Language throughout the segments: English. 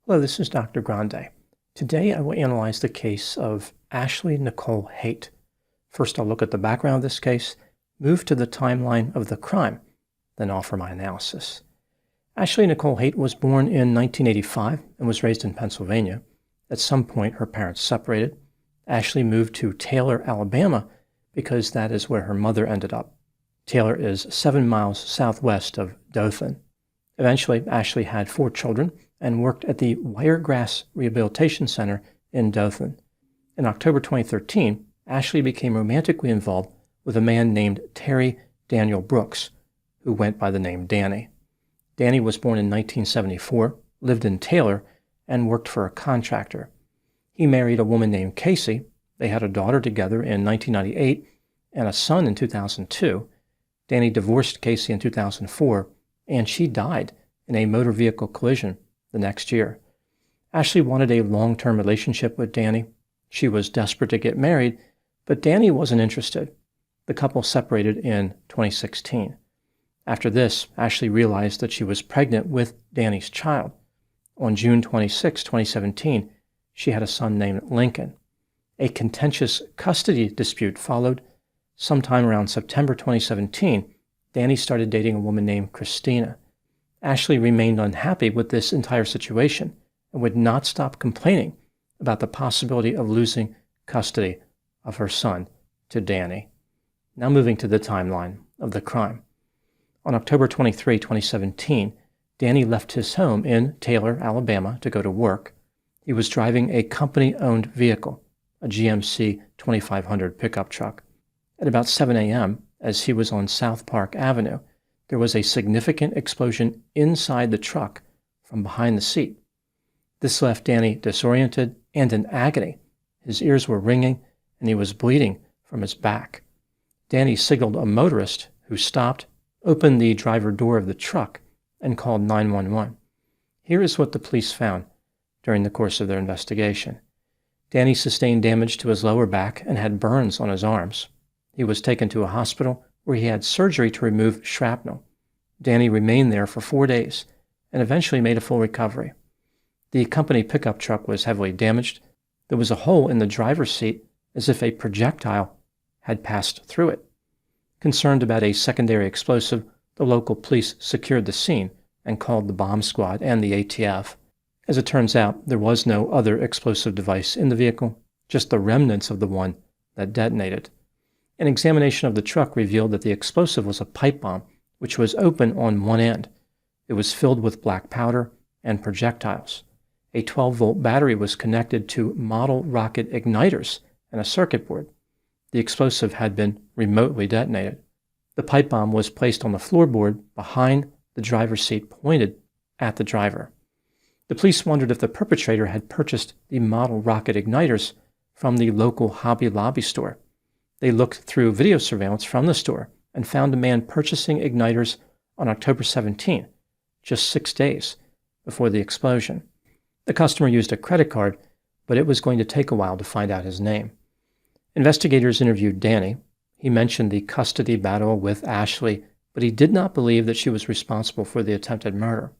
Hello, this is Dr. Grande. Today I will analyze the case of Ashley Nicole Haydt. First, I'll look at the background of this case, move to the timeline of the crime, then offer my analysis. Ashley Nicole Haydt was born in 1985 and was raised in Pennsylvania. At some point, her parents separated. Ashley moved to Taylor, Alabama, because that is where her mother ended up. Taylor is 7 miles southwest of Dothan. Eventually, Ashley had 4 children and worked at the Wiregrass Rehabilitation Center in Dothan. In October 2013, Ashley became romantically involved with a man named Terry Daniel Brooks, who went by the name Danny. Danny was born in 1974, lived in Taylor, and worked for a contractor. He married a woman named Casey. They had a daughter together in 1998 and a son in 2002. Danny divorced Casey in 2004, and she died in a motor vehicle collision the next year. Ashley wanted a long-term relationship with Danny. She was desperate to get married, but Danny wasn't interested. The couple separated in 2016. After this, Ashley realized that she was pregnant with Danny's child. On June 26, 2017, she had a son named Lincoln. A contentious custody dispute followed. Sometime around September 2017, Danny started dating a woman named Christina. Ashley remained unhappy with this entire situation and would not stop complaining about the possibility of losing custody of her son to Danny. Now moving to the timeline of the crime. On October 23, 2017, Danny left his home in Taylor, Alabama to go to work. He was driving a company-owned vehicle, a GMC 2500 pickup truck. At about 7 a.m., as he was on South Park Avenue, there was a significant explosion inside the truck from behind the seat. This left Danny disoriented and in agony. His ears were ringing, and he was bleeding from his back. Danny signaled a motorist who stopped, opened the driver door of the truck, and called 911. Here is what the police found during the course of their investigation. Danny sustained damage to his lower back and had burns on his arms. He was taken to a hospital where he had surgery to remove shrapnel. Danny remained there for 4 days and eventually made a full recovery. The company pickup truck was heavily damaged. There was a hole in the driver's seat as if a projectile had passed through it. Concerned about a secondary explosive, the local police secured the scene and called the bomb squad and the ATF. As it turns out, there was no other explosive device in the vehicle, just the remnants of the one that detonated. An examination of the truck revealed that the explosive was a pipe bomb, which was open on one end. It was filled with black powder and projectiles. A 12-volt battery was connected to model rocket igniters and a circuit board. The explosive had been remotely detonated. The pipe bomb was placed on the floorboard behind the driver's seat, pointed at the driver. The police wondered if the perpetrator had purchased the model rocket igniters from the local Hobby Lobby store. They looked through video surveillance from the store and found a man purchasing igniters on October 17, just 6 days before the explosion. The customer used a credit card, but it was going to take a while to find out his name. Investigators interviewed Danny. He mentioned the custody battle with Ashley, but he did not believe that she was responsible for the attempted murder.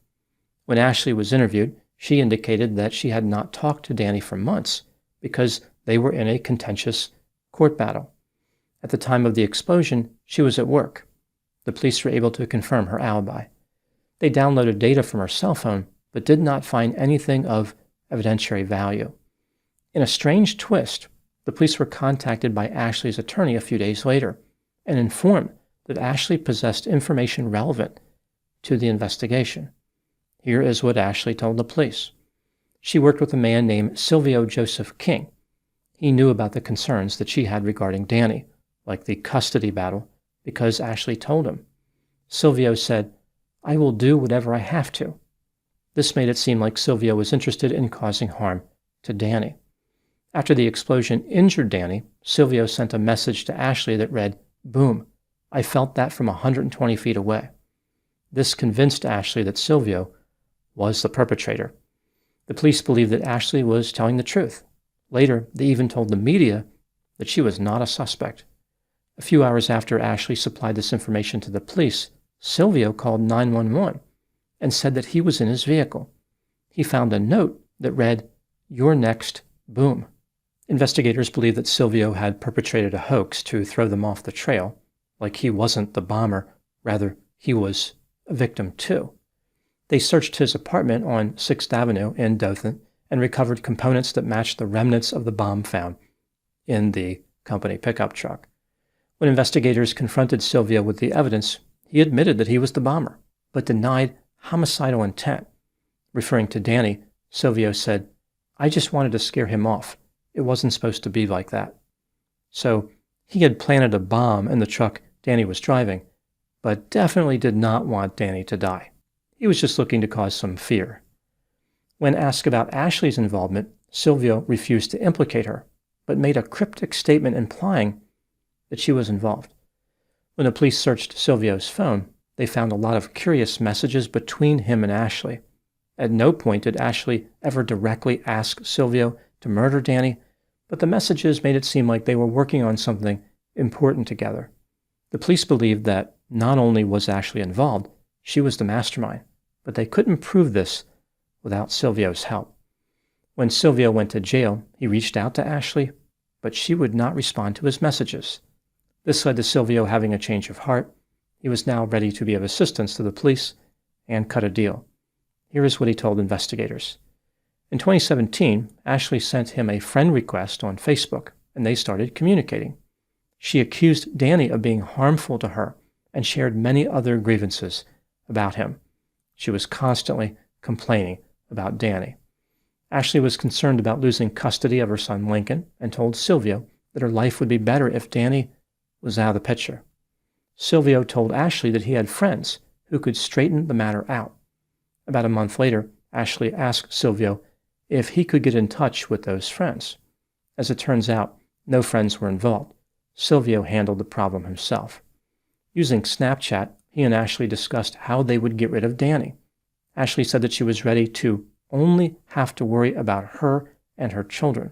When Ashley was interviewed, she indicated that she had not talked to Danny for months because they were in a contentious court battle. At the time of the explosion, she was at work. The police were able to confirm her alibi. They downloaded data from her cell phone, but did not find anything of evidentiary value. In a strange twist, the police were contacted by Ashley's attorney a few days later and informed that Ashley possessed information relevant to the investigation. Here is what Ashley told the police. She worked with a man named Sylvio King. He knew about the concerns that she had regarding Danny, like the custody battle, because Ashley told him. Sylvio said, "I will do whatever I have to." This made it seem like Sylvio was interested in causing harm to Danny. After the explosion injured Danny, Sylvio sent a message to Ashley that read, "Boom, I felt that from 120 feet away." This convinced Ashley that Sylvio was the perpetrator. The police believed that Ashley was telling the truth. Later, they even told the media that she was not a suspect. A few hours after Ashley supplied this information to the police, Sylvio called 911 and said that he was in his vehicle. he found a note that read, "You're next, boom." Investigators believe that Sylvio had perpetrated a hoax to throw them off the trail, like he wasn't the bomber, rather he was a victim too. They searched his apartment on 6th Avenue in Dothan and recovered components that matched the remnants of the bomb found in the company pickup truck. When investigators confronted Sylvio with the evidence, he admitted that he was the bomber, but denied homicidal intent. Referring to Danny, Sylvio said, "I just wanted to scare him off. It wasn't supposed to be like that." So he had planted a bomb in the truck Danny was driving, but definitely did not want Danny to die. He was just looking to cause some fear. When asked about Ashley's involvement, Sylvio refused to implicate her, but made a cryptic statement implying that she was involved. When the police searched Sylvio's phone, they found a lot of curious messages between him and Ashley. At no point did Ashley ever directly ask Sylvio to murder Danny, but the messages made it seem like they were working on something important together. The police believed that not only was Ashley involved, she was the mastermind, but they couldn't prove this without Sylvio's help. When Sylvio went to jail, he reached out to Ashley, but she would not respond to his messages. This led to Sylvio having a change of heart. He was now ready to be of assistance to the police and cut a deal. Here is what he told investigators. In 2017, Ashley sent him a friend request on Facebook, and they started communicating. She accused Danny of being harmful to her and shared many other grievances about him. She was constantly complaining about Danny. Ashley was concerned about losing custody of her son Lincoln and told Sylvio that her life would be better if Danny was out of the picture. Sylvio told Ashley that he had friends who could straighten the matter out. About a month later, Ashley asked Sylvio if he could get in touch with those friends. As it turns out, no friends were involved. Sylvio handled the problem himself. Using Snapchat, he and Ashley discussed how they would get rid of Danny. Ashley said that she was ready to only have to worry about her and her children.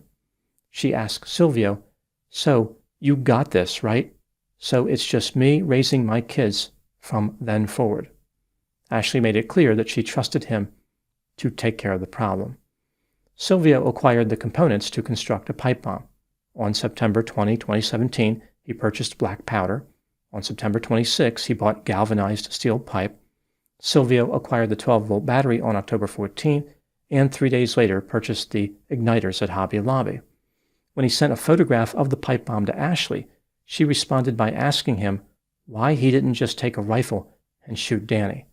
She asked Sylvio, "So you got this, right? So it's just me raising my kids from then forward." Ashley made it clear that she trusted him to take care of the problem. Sylvio acquired the components to construct a pipe bomb. On September 20, 2017, he purchased black powder. On September 26, he bought galvanized steel pipe. Sylvio acquired the 12-volt battery on October 14, and 3 days later purchased the igniters at Hobby Lobby. When he sent a photograph of the pipe bomb to Ashley, she responded by asking him why he didn't just take a rifle and shoot Danny.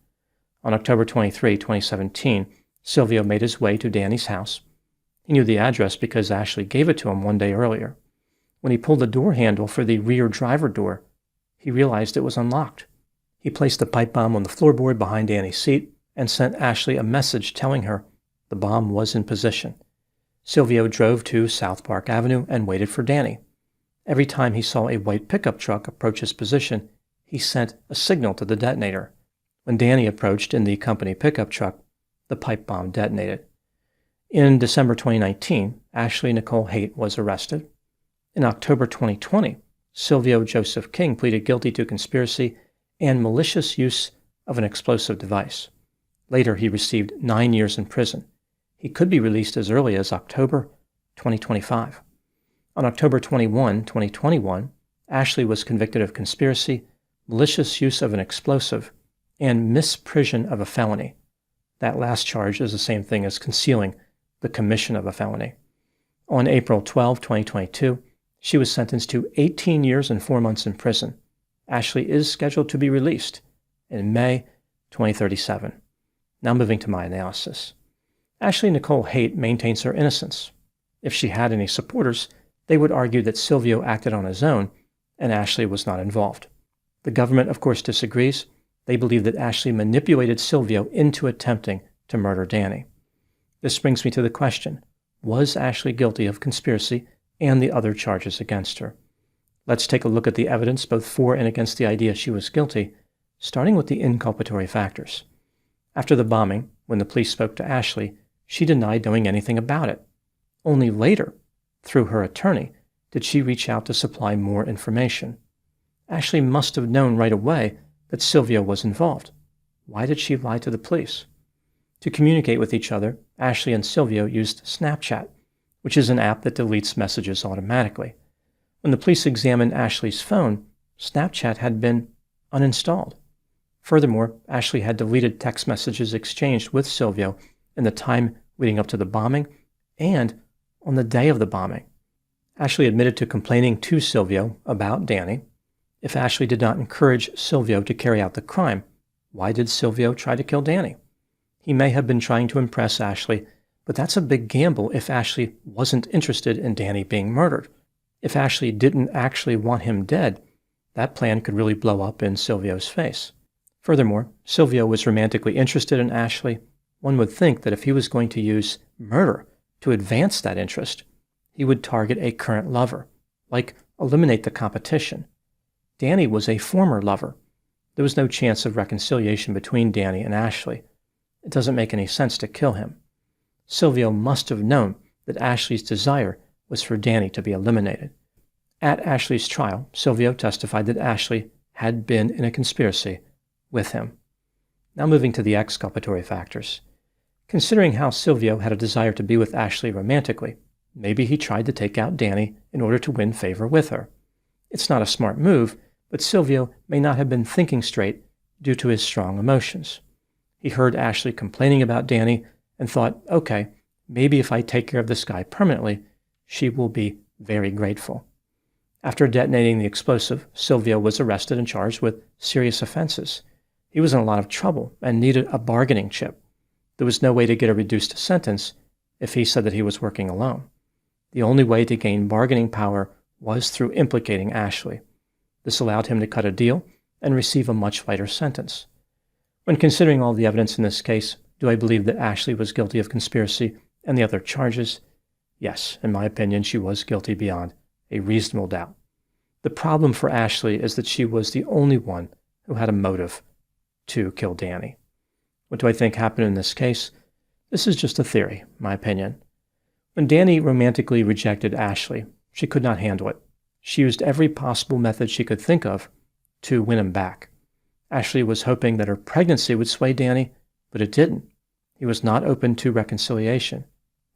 On October 23, 2017, Sylvio made his way to Danny's house. He knew the address because Ashley gave it to him one day earlier. When he pulled the door handle for the rear driver door, he realized it was unlocked. He placed the pipe bomb on the floorboard behind Danny's seat and sent Ashley a message telling her the bomb was in position. Sylvio drove to South Park Avenue and waited for Danny. Every time he saw a white pickup truck approach his position, he sent a signal to the detonator. When Danny approached in the company pickup truck, the pipe bomb detonated. In December 2019, Ashley Nicole Haydt was arrested. In October 2020, Sylvio Joseph King pleaded guilty to conspiracy and malicious use of an explosive device. Later, he received 9 years in prison. He could be released as early as October 2025. On October 21, 2021, Ashley was convicted of conspiracy, malicious use of an explosive, and misprision of a felony. That last charge is the same thing as concealing the commission of a felony. On April 12, 2022, she was sentenced to 18 years and 4 months in prison. Ashley is scheduled to be released in May 2037. Now moving to my analysis. Ashley Nicole Haydt maintains her innocence. If she had any supporters, they would argue that Sylvio acted on his own and Ashley was not involved. The government, of course, disagrees. They believe that Ashley manipulated Sylvio into attempting to murder Danny. This brings me to the question, was Ashley guilty of conspiracy and the other charges against her? Let's take a look at the evidence both for and against the idea she was guilty, starting with the inculpatory factors. After the bombing, when the police spoke to Ashley, she denied knowing anything about it. Only later, through her attorney, did she reach out to supply more information. Ashley must have known right away that Sylvio was involved. Why did she lie to the police? To communicate with each other, Ashley and Sylvio used Snapchat, which is an app that deletes messages automatically. When the police examined Ashley's phone, Snapchat had been uninstalled. Furthermore, Ashley had deleted text messages exchanged with Sylvio in the time leading up to the bombing and on the day of the bombing. Ashley admitted to complaining to Sylvio about Danny. If Ashley did not encourage Sylvio to carry out the crime, why did Sylvio try to kill Danny? He may have been trying to impress Ashley, but that's a big gamble if Ashley wasn't interested in Danny being murdered. If Ashley didn't actually want him dead, that plan could really blow up in Sylvio's face. Furthermore, Sylvio was romantically interested in Ashley. One would think that if he was going to use murder to advance that interest, he would target a current lover, like eliminate the competition. Danny was a former lover. There was no chance of reconciliation between Danny and Ashley. It doesn't make any sense to kill him. Sylvio must have known that Ashley's desire was for Danny to be eliminated. At Ashley's trial, Sylvio testified that Ashley had been in a conspiracy with him. Now moving to the exculpatory factors. Considering how Sylvio had a desire to be with Ashley romantically, maybe he tried to take out Danny in order to win favor with her. It's not a smart move, but Sylvio may not have been thinking straight due to his strong emotions. He heard Ashley complaining about Danny and thought, okay, maybe if I take care of this guy permanently, she will be very grateful. After detonating the explosive, Sylvio was arrested and charged with serious offenses. He was in a lot of trouble and needed a bargaining chip. There was no way to get a reduced sentence if he said that he was working alone. The only way to gain bargaining power was through implicating Ashley. This allowed him to cut a deal and receive a much lighter sentence. When considering all the evidence in this case, do I believe that Ashley was guilty of conspiracy and the other charges? Yes, in my opinion, she was guilty beyond a reasonable doubt. The problem for Ashley is that she was the only one who had a motive to kill Danny. What do I think happened in this case? This is just a theory, my opinion. When Danny romantically rejected Ashley, she could not handle it. She used every possible method she could think of to win him back. Ashley was hoping that her pregnancy would sway Danny, but it didn't. He was not open to reconciliation.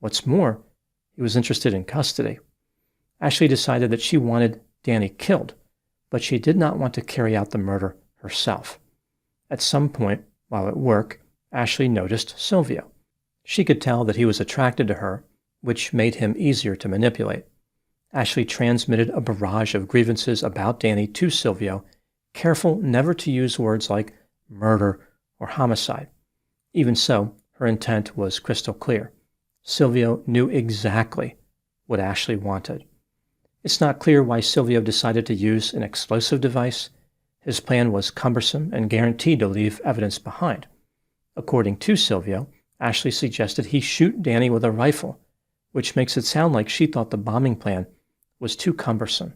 What's more, he was interested in custody. Ashley decided that she wanted Danny killed, but she did not want to carry out the murder herself. At some point, while at work, Ashley noticed Sylvio. She could tell that he was attracted to her, which made him easier to manipulate. Ashley transmitted a barrage of grievances about Danny to Sylvio, careful never to use words like murder or homicide. Even so, her intent was crystal clear. Sylvio knew exactly what Ashley wanted. It's not clear why Sylvio decided to use an explosive device. His plan was cumbersome and guaranteed to leave evidence behind. According to Sylvio, Ashley suggested he shoot Danny with a rifle, which makes it sound like she thought the bombing plan was too cumbersome.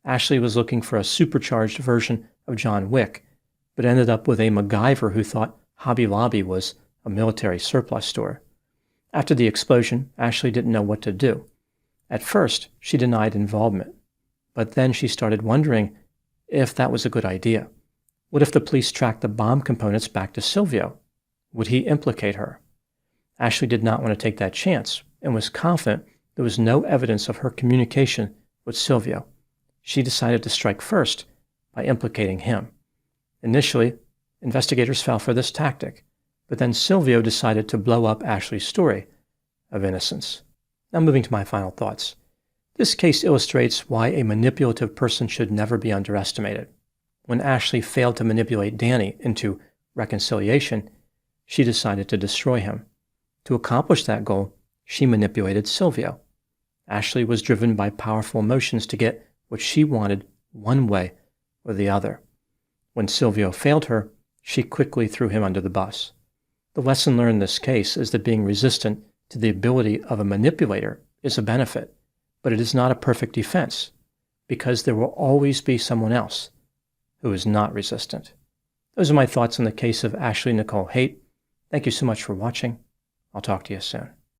Ashley was looking for a supercharged version of John Wick, but ended up with a MacGyver who thought Hobby Lobby was a military surplus store. After the explosion, Ashley didn't know what to do. At first, she denied involvement, but then she started wondering if that was a good idea. What if the police tracked the bomb components back to Sylvio? Would he implicate her? Ashley did not want to take that chance and was confident there was no evidence of her communication with Sylvio. She decided to strike first by implicating him. Initially, investigators fell for this tactic, but then Sylvio decided to blow up Ashley's story of innocence. Now moving to my final thoughts. This case illustrates why a manipulative person should never be underestimated. When Ashley failed to manipulate Danny into reconciliation, she decided to destroy him. To accomplish that goal, she manipulated Sylvio. Ashley was driven by powerful emotions to get what she wanted one way or the other. When Sylvio failed her, she quickly threw him under the bus. The lesson learned in this case is that being resistant to the ability of a manipulator is a benefit, but it is not a perfect defense, because there will always be someone else who is not resistant. Those are my thoughts on the case of Ashley Nicole Haydt. Thank you so much for watching. I'll talk to you soon.